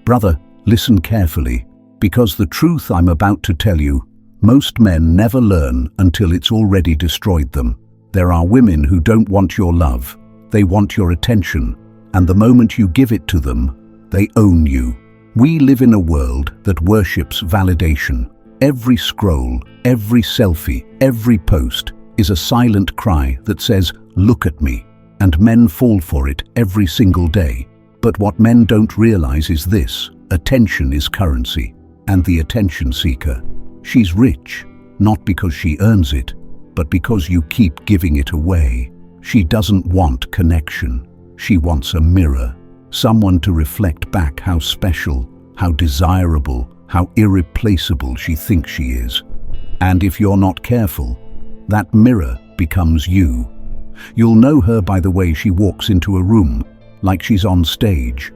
Brother, listen carefully, because the truth I'm about to tell you, most men never learn until it's already destroyed them. There are women who don't want your love, they want your attention, and the moment you give it to them, they own you. We live in a world that worships validation. Every scroll, every selfie, every post is a silent cry that says, "Look at me," and men fall for it every single day. But what men don't realize is this: attention is currency, and the attention seeker, she's rich, not because she earns it, but because you keep giving it away. She doesn't want connection. She wants a mirror, someone to reflect back how special, how desirable, how irreplaceable she thinks she is. And if you're not careful, that mirror becomes you. You'll know her by the way she walks into a room, like she's on stage.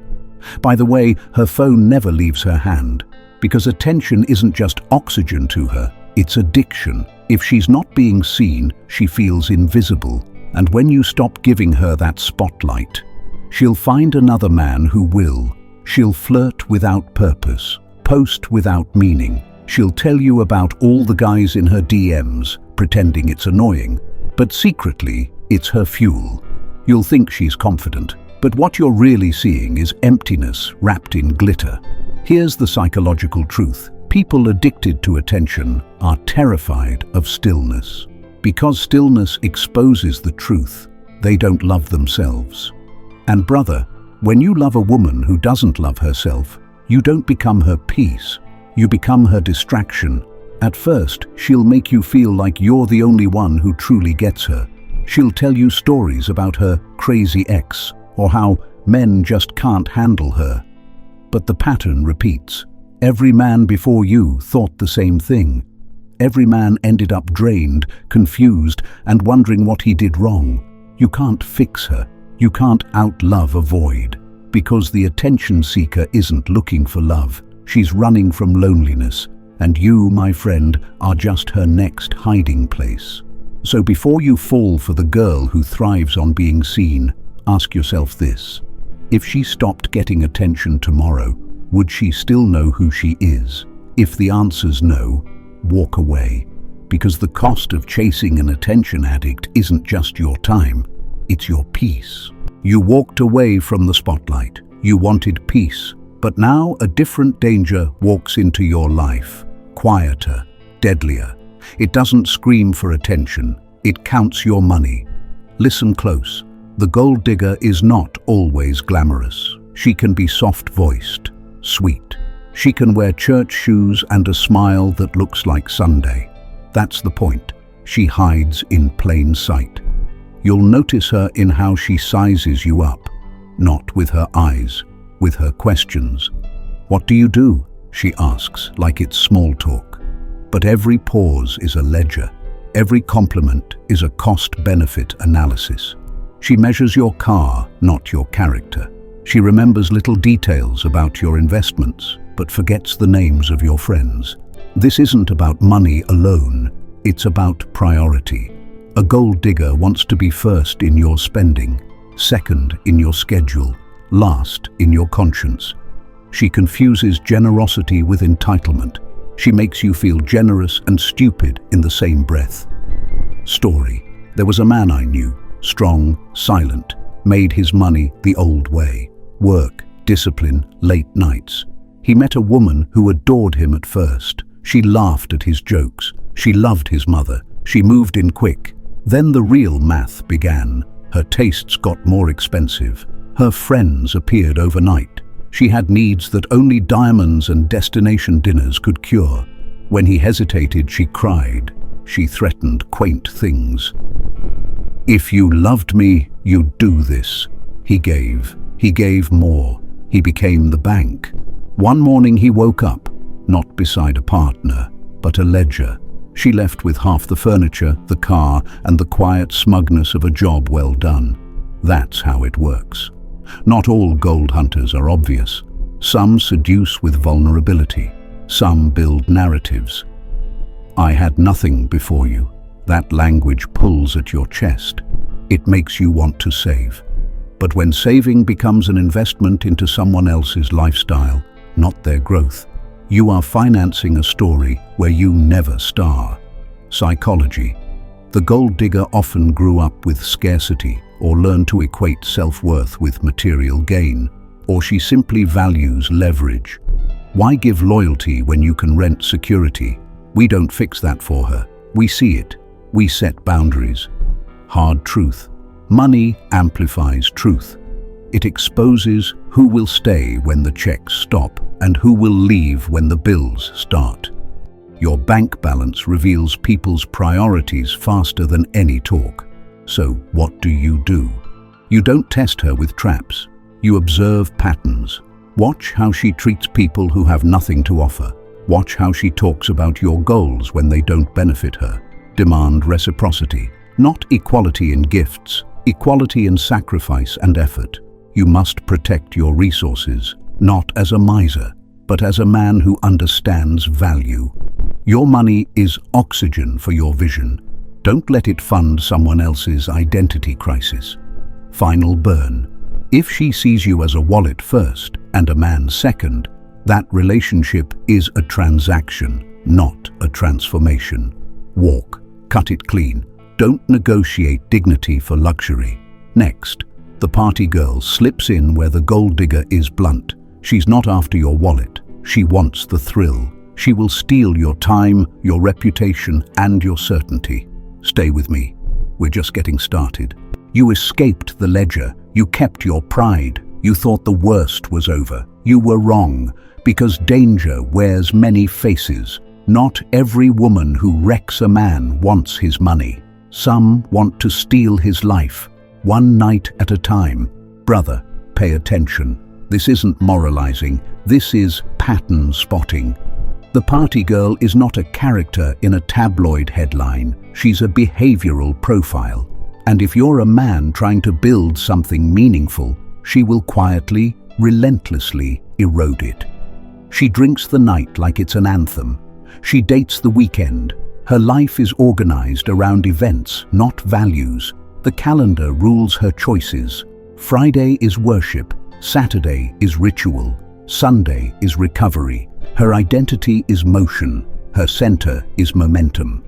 By the way her phone never leaves her hand, because attention isn't just oxygen to her, it's addiction. If she's not being seen, she feels invisible. And when you stop giving her that spotlight, she'll find another man who will. She'll flirt without purpose, post without meaning. She'll tell you about all the guys in her DMs, pretending it's annoying, but secretly, it's her fuel. You'll think she's confident, but what you're really seeing is emptiness wrapped in glitter. Here's the psychological truth. People addicted to attention are terrified of stillness. Because stillness exposes the truth, they don't love themselves. And brother, when you love a woman who doesn't love herself, you don't become her peace, you become her distraction. At first, she'll make you feel like you're the only one who truly gets her. She'll tell you stories about her crazy ex, or how men just can't handle her. But the pattern repeats. Every man before you thought the same thing. Every man ended up drained, confused, and wondering what he did wrong. You can't fix her. You can't outlove a void. Because the attention seeker isn't looking for love. She's running from loneliness. And you, my friend, are just her next hiding place. So before you fall for the girl who thrives on being seen, ask yourself this: if she stopped getting attention tomorrow, would she still know who she is? If the answer's no, walk away. Because the cost of chasing an attention addict isn't just your time, it's your peace. You walked away from the spotlight. You wanted peace. But now a different danger walks into your life. Quieter, deadlier. It doesn't scream for attention. It counts your money. Listen close. The gold digger is not always glamorous. She can be soft-voiced, sweet. She can wear church shoes and a smile that looks like Sunday. That's the point. She hides in plain sight. You'll notice her in how she sizes you up, not with her eyes, with her questions. "What do you do?" she asks, like it's small talk. But every pause is a ledger. Every compliment is a cost-benefit analysis. She measures your car, not your character. She remembers little details about your investments, but forgets the names of your friends. This isn't about money alone, it's about priority. A gold digger wants to be first in your spending, second in your schedule, last in your conscience. She confuses generosity with entitlement. She makes you feel generous and stupid in the same breath. Story. There was a man I knew, strong, silent, made his money the old way. Work, discipline, late nights. He met a woman who adored him at first. She laughed at his jokes. She loved his mother. She moved in quick. Then the real math began. Her tastes got more expensive. Her friends appeared overnight. She had needs that only diamonds and destination dinners could cure. When he hesitated, she cried. She threatened quaint things. "If you loved me, you'd do this." He gave. He gave more. He became the bank. One morning he woke up, not beside a partner, but a ledger. She left with half the furniture, the car, and the quiet smugness of a job well done. That's how it works. Not all gold hunters are obvious. Some seduce with vulnerability. Some build narratives. "I had nothing before you." That language pulls at your chest. It makes you want to save. But when saving becomes an investment into someone else's lifestyle, not their growth. You are financing a story where you never star. Psychology. The gold digger often grew up with scarcity or learned to equate self-worth with material gain, or she simply values leverage. Why give loyalty when you can rent security? We don't fix that for her. We see it. We set boundaries. Hard truth. Money amplifies truth. It exposes who will stay when the checks stop and who will leave when the bills start. Your bank balance reveals people's priorities faster than any talk. So what do? You don't test her with traps. You observe patterns. Watch how she treats people who have nothing to offer. Watch how she talks about your goals when they don't benefit her. Demand reciprocity, not equality in gifts, equality in sacrifice and effort. You must protect your resources, not as a miser, but as a man who understands value. Your money is oxygen for your vision. Don't let it fund someone else's identity crisis. Final burn. If she sees you as a wallet first and a man second, that relationship is a transaction, not a transformation. Walk, cut it clean. Don't negotiate dignity for luxury. Next, the party girl slips in where the gold digger is blunt. She's not after your wallet. She wants the thrill. She will steal your time, your reputation, and your certainty. Stay with me. We're just getting started. You escaped the ledger. You kept your pride. You thought the worst was over. You were wrong, because danger wears many faces. Not every woman who wrecks a man wants his money. Some want to steal his life, one night at a time. Brother, pay attention. This isn't moralizing. This is pattern spotting. The party girl is not a character in a tabloid headline. She's a behavioral profile. And if you're a man trying to build something meaningful, she will quietly, relentlessly erode it. She drinks the night like it's an anthem. She dates the weekend. Her life is organized around events, not values. The calendar rules her choices. Friday is worship. Saturday is ritual. Sunday is recovery. Her identity is motion. Her center is momentum.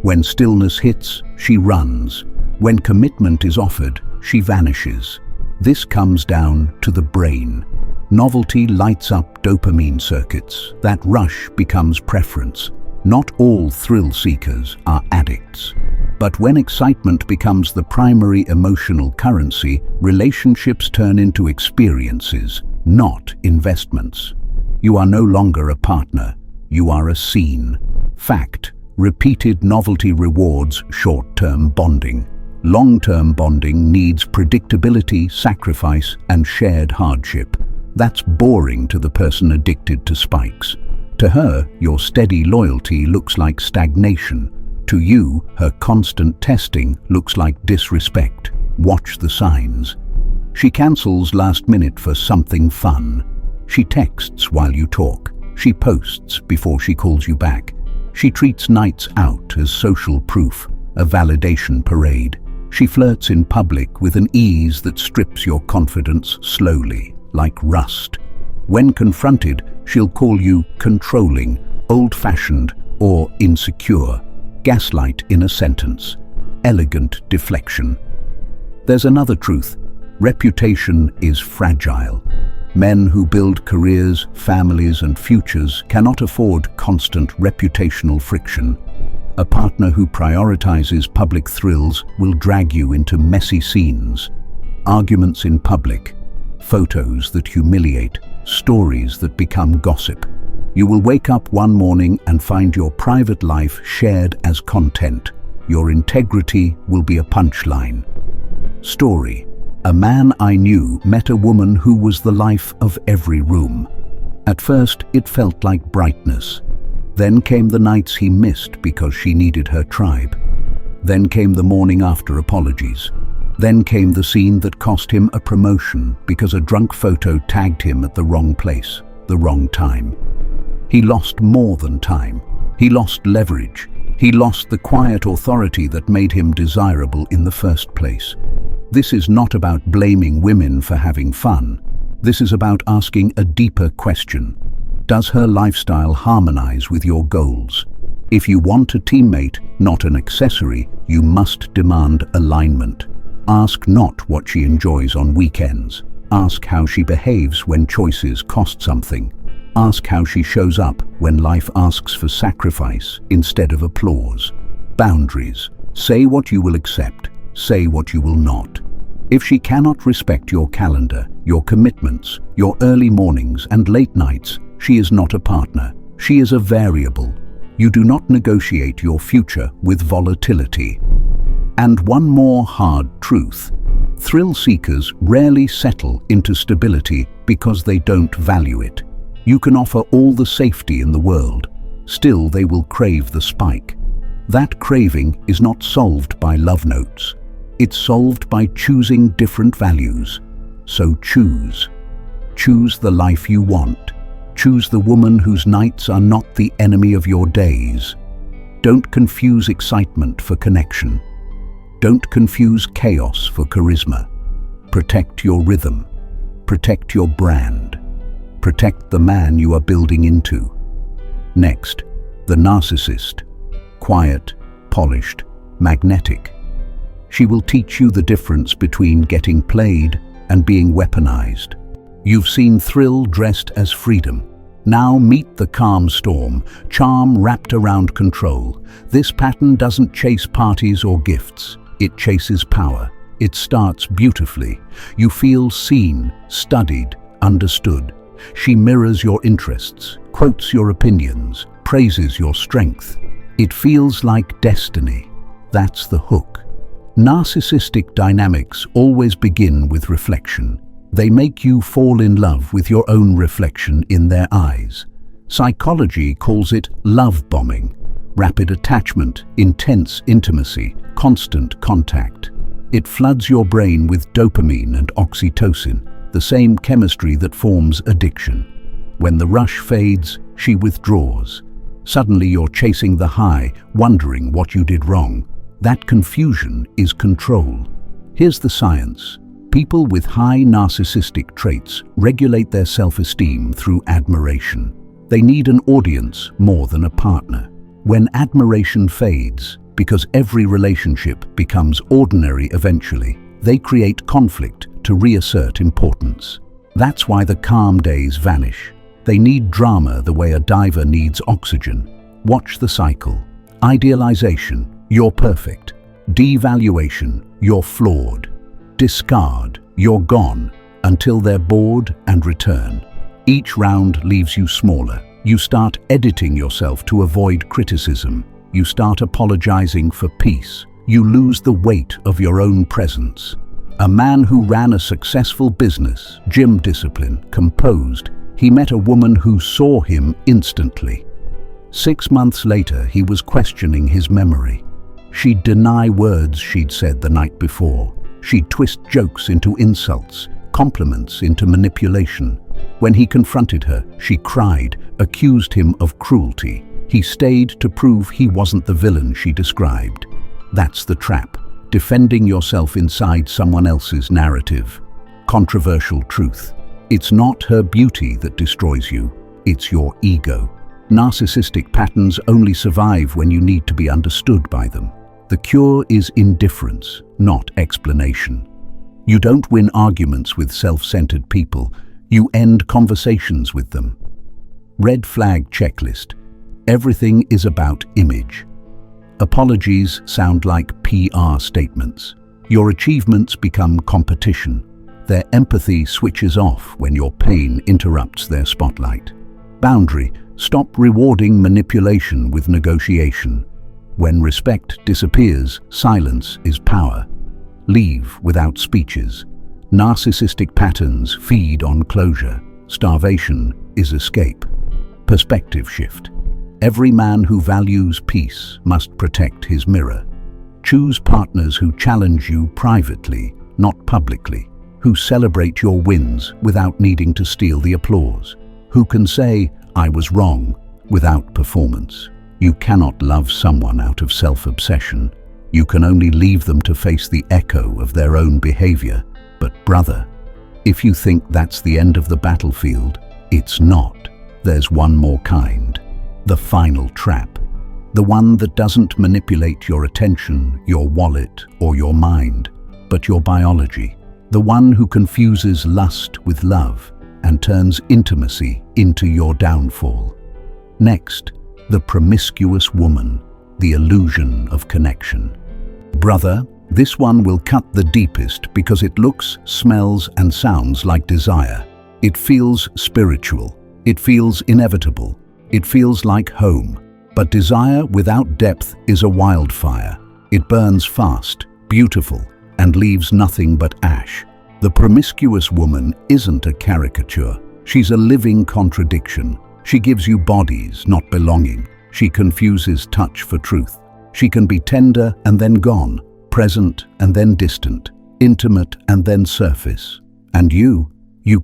When stillness hits, she runs. When commitment is offered, she vanishes. This comes down to the brain. Novelty lights up dopamine circuits. That rush becomes preference. Not all thrill seekers are addicts. But when excitement becomes the primary emotional currency, relationships turn into experiences, not investments. You are no longer a partner. You are a scene. Fact: repeated novelty rewards short-term bonding. Long-term bonding needs predictability, sacrifice, and shared hardship. That's boring to the person addicted to spikes. To her, your steady loyalty looks like stagnation. To you, her constant testing looks like disrespect. Watch the signs. She cancels last minute for something fun. She texts while you talk. She posts before she calls you back. She treats nights out as social proof, a validation parade. She flirts in public with an ease that strips your confidence slowly, like rust. When confronted, she'll call you controlling, old-fashioned, or insecure. Gaslight in a sentence. Elegant deflection. There's another truth. Reputation is fragile. Men who build careers, families, and futures cannot afford constant reputational friction. A partner who prioritizes public thrills will drag you into messy scenes. Arguments in public, photos that humiliate, stories that become gossip. You will wake up one morning and find your private life shared as content. Your integrity will be a punchline. Story: a man I knew met a woman who was the life of every room. At first, it felt like brightness. Then came the nights he missed because she needed her tribe. Then came the morning after apologies. Then came the scene that cost him a promotion because a drunk photo tagged him at the wrong place, the wrong time. He lost more than time. He lost leverage. He lost the quiet authority that made him desirable in the first place. This is not about blaming women for having fun. This is about asking a deeper question. Does her lifestyle harmonize with your goals? If you want a teammate, not an accessory, you must demand alignment. Ask not what she enjoys on weekends. Ask how she behaves when choices cost something. Ask how she shows up when life asks for sacrifice instead of applause. Boundaries. Say what you will accept. Say what you will not. If she cannot respect your calendar, your commitments, your early mornings and late nights, she is not a partner. She is a variable. You do not negotiate your future with volatility. And one more hard truth. Thrill seekers rarely settle into stability because they don't value it. You can offer all the safety in the world. Still, they will crave the spike. That craving is not solved by love notes. It's solved by choosing different values. So choose. Choose the life you want. Choose the woman whose nights are not the enemy of your days. Don't confuse excitement for connection. Don't confuse chaos for charisma. Protect your rhythm. Protect your brand. Protect the man you are building into. Next, the narcissist. Quiet, polished, magnetic. She will teach you the difference between getting played and being weaponized. You've seen thrill dressed as freedom. Now meet the calm storm, charm wrapped around control. This pattern doesn't chase parties or gifts. It chases power. It starts beautifully. You feel seen, studied, understood. She mirrors your interests, quotes your opinions, praises your strength. It feels like destiny. That's the hook. Narcissistic dynamics always begin with reflection. They make you fall in love with your own reflection in their eyes. Psychology calls it love bombing. Rapid attachment, intense intimacy, constant contact. It floods your brain with dopamine and oxytocin, the same chemistry that forms addiction. When the rush fades, she withdraws. Suddenly you're chasing the high, wondering what you did wrong. That confusion is control. Here's the science. People with high narcissistic traits regulate their self-esteem through admiration. They need an audience more than a partner. When admiration fades, because every relationship becomes ordinary eventually, they create conflict to reassert importance. That's why the calm days vanish. They need drama the way a diver needs oxygen. Watch the cycle. Idealization, you're perfect. Devaluation, you're flawed. Discard, you're gone, until they're bored and return. Each round leaves you smaller. You start editing yourself to avoid criticism. You start apologizing for peace. You lose the weight of your own presence. A man who ran a successful business, gym discipline, composed, he met a woman who saw him instantly. 6 months later, he was questioning his memory. She'd deny words she'd said the night before. She'd twist jokes into insults, compliments into manipulation. When he confronted her, she cried, accused him of cruelty. He stayed to prove he wasn't the villain she described. That's the trap, defending yourself inside someone else's narrative. Controversial truth. It's not her beauty that destroys you, it's your ego. Narcissistic patterns only survive when you need to be understood by them. The cure is indifference, not explanation. You don't win arguments with self-centered people, you end conversations with them. Red flag checklist. Everything is about image. Apologies sound like PR statements. Your achievements become competition. Their empathy switches off when your pain interrupts their spotlight. Boundary. Stop rewarding manipulation with negotiation. When respect disappears, silence is power. Leave without speeches. Narcissistic patterns feed on closure. Starvation is escape. Perspective shift. Every man who values peace must protect his mirror. Choose partners who challenge you privately, not publicly, who celebrate your wins without needing to steal the applause, who can say, "I was wrong," without performance. You cannot love someone out of self-obsession. You can only leave them to face the echo of their own behavior. But brother, if you think that's the end of the battlefield, it's not. there's one more kind. The final trap. The one that doesn't manipulate your attention, your wallet, or your mind, but your biology. The one who confuses lust with love and turns intimacy into your downfall. Next, the promiscuous woman, the illusion of connection. Brother, this one will cut the deepest because it looks, smells, and sounds like desire. It feels spiritual. It feels inevitable. It feels like home. But desire without depth is a wildfire. It burns fast, beautiful, and leaves nothing but ash. The promiscuous woman isn't a caricature. She's a living contradiction. She gives you bodies, not belonging. She confuses touch for truth. She can be tender and then gone, present and then distant, intimate and then surface. And you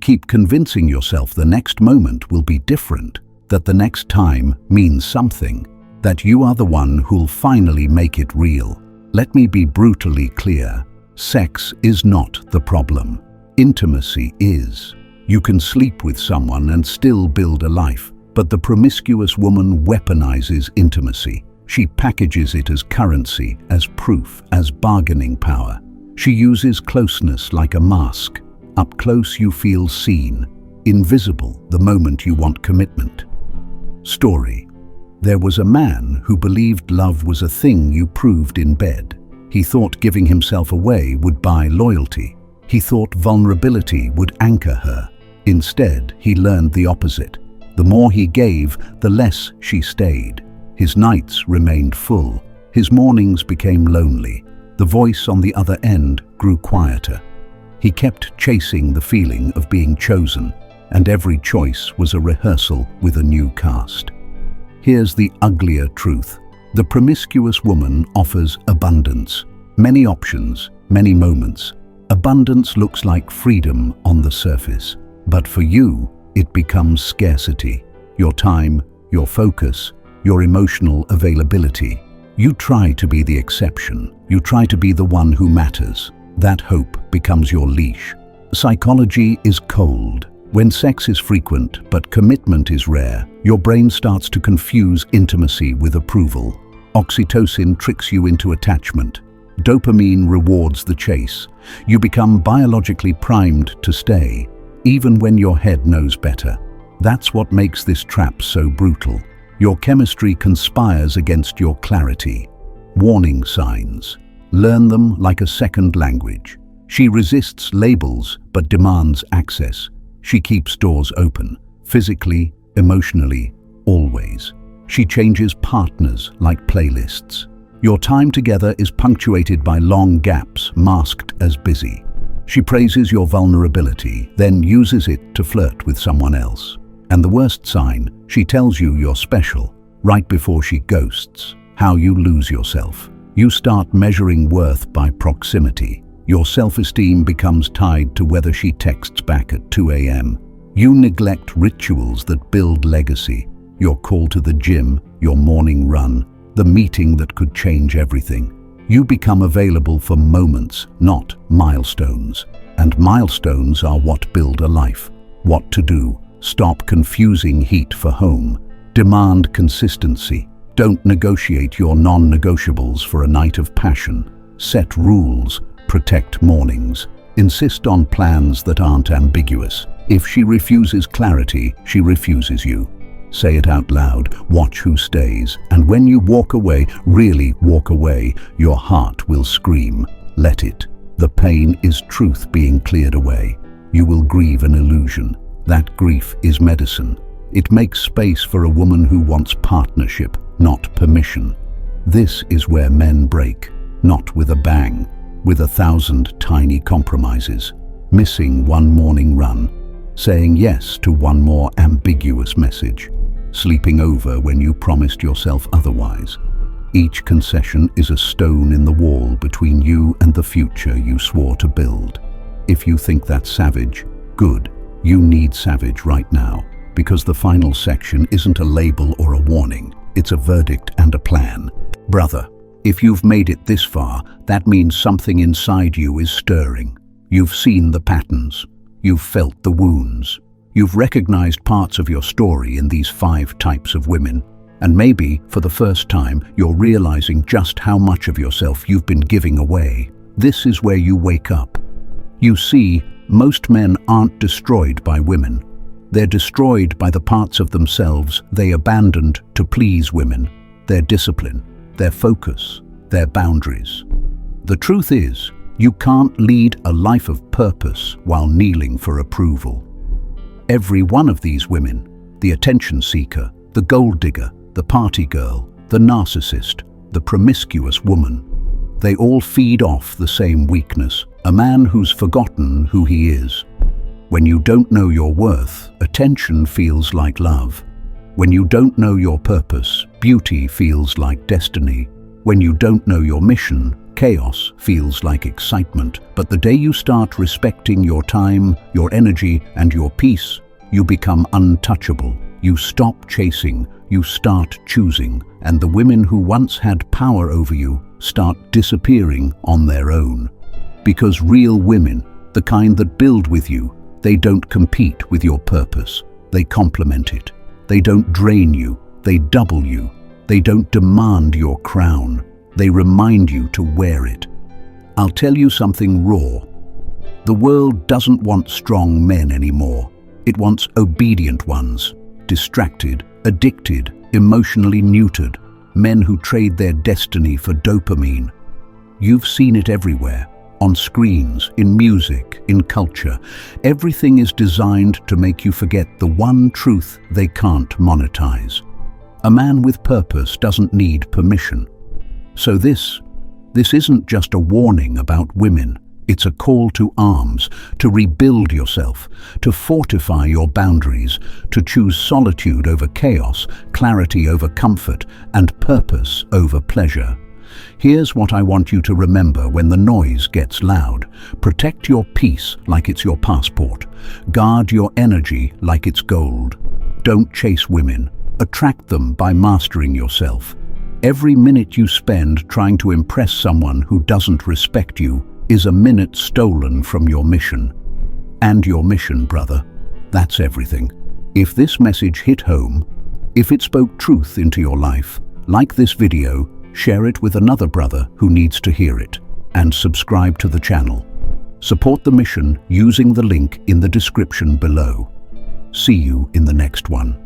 keep convincing yourself the next moment will be different, that the next time means something, that you are the one who'll finally make it real. Let me be brutally clear. Sex is not the problem. Intimacy is. You can sleep with someone and still build a life, but the promiscuous woman weaponizes intimacy. She packages it as currency, as proof, as bargaining power. She uses closeness like a mask. Up close you feel seen, invisible the moment you want commitment. Story. There was a man who believed love was a thing you proved in bed. He thought giving himself away would buy loyalty. He thought vulnerability would anchor her. Instead, he learned the opposite. The more he gave, the less she stayed. His nights remained full. His mornings became lonely. The voice on the other end grew quieter. He kept chasing the feeling of being chosen, and every choice was a rehearsal with a new cast. Here's the uglier truth. The promiscuous woman offers abundance. Many options, many moments. Abundance looks like freedom on the surface. But for you, it becomes scarcity. Your time, your focus, your emotional availability. You try to be the exception. You try to be the one who matters. That hope becomes your leash. Psychology is cold. When sex is frequent but commitment is rare, your brain starts to confuse intimacy with approval. Oxytocin tricks you into attachment. Dopamine rewards the chase. You become biologically primed to stay, even when your head knows better. That's what makes this trap so brutal. Your chemistry conspires against your clarity. Warning signs. Learn them like a second language. She resists labels but demands access. She keeps doors open, physically, emotionally, always. She changes partners like playlists. Your time together is punctuated by long gaps masked as busy. She praises your vulnerability, then uses it to flirt with someone else. And the worst sign, she tells you you're special, right before she ghosts. How you lose yourself. You start measuring worth by proximity. Your self-esteem becomes tied to whether she texts back at 2 a.m. You neglect rituals that build legacy. Your call to the gym, your morning run, the meeting that could change everything. You become available for moments, not milestones. And milestones are what build a life. What to do. Stop confusing heat for home. Demand consistency. Don't negotiate your non-negotiables for a night of passion. Set rules. Protect mornings. Insist on plans that aren't ambiguous. If she refuses clarity, she refuses you. Say it out loud, watch who stays, and when you walk away, really walk away, your heart will scream. Let it. The pain is truth being cleared away. You will grieve an illusion. That grief is medicine. It makes space for a woman who wants partnership, not permission. This is where men break, not with a bang, with 1,000 tiny compromises. Missing one morning run, saying yes to one more ambiguous message, sleeping over when you promised yourself otherwise. Each concession is a stone in the wall between you and the future you swore to build. If you think that's savage, good. You need savage right now, because the final section isn't a label or a warning. It's a verdict and a plan. Brother, if you've made it this far, that means something inside you is stirring. You've seen the patterns. You've felt the wounds. You've recognized parts of your story in these 5 types of women, and maybe, for the first time, you're realizing just how much of yourself you've been giving away. This is where you wake up. You see, most men aren't destroyed by women. They're destroyed by the parts of themselves they abandoned to please women, their discipline, their focus, their boundaries. The truth is, you can't lead a life of purpose while kneeling for approval. Every one of these women, the attention seeker, the gold digger, the party girl, the narcissist, the promiscuous woman, they all feed off the same weakness, a man who's forgotten who he is. When you don't know your worth, attention feels like love. When you don't know your purpose, beauty feels like destiny. When you don't know your mission, chaos feels like excitement. But the day you start respecting your time, your energy, and your peace, you become untouchable. You stop chasing, you start choosing, and the women who once had power over you start disappearing on their own. Because real women, the kind that build with you, they don't compete with your purpose. They complement it. They don't drain you. They double you. They don't demand your crown. They remind you to wear it. I'll tell you something raw. The world doesn't want strong men anymore. It wants obedient ones, distracted, addicted, emotionally neutered, men who trade their destiny for dopamine. You've seen it everywhere. On screens, in music, in culture. Everything is designed to make you forget the one truth they can't monetize. A man with purpose doesn't need permission. So this isn't just a warning about women. It's a call to arms, to rebuild yourself, to fortify your boundaries, to choose solitude over chaos, clarity over comfort, and purpose over pleasure. Here's what I want you to remember when the noise gets loud. Protect your peace like it's your passport. Guard your energy like it's gold. Don't chase women. Attract them by mastering yourself. Every minute you spend trying to impress someone who doesn't respect you is a minute stolen from your mission. And your mission, brother, that's everything. If this message hit home, if it spoke truth into your life, like this video, share it with another brother who needs to hear it, and subscribe to the channel. Support the mission using the link in the description below. See you in the next one.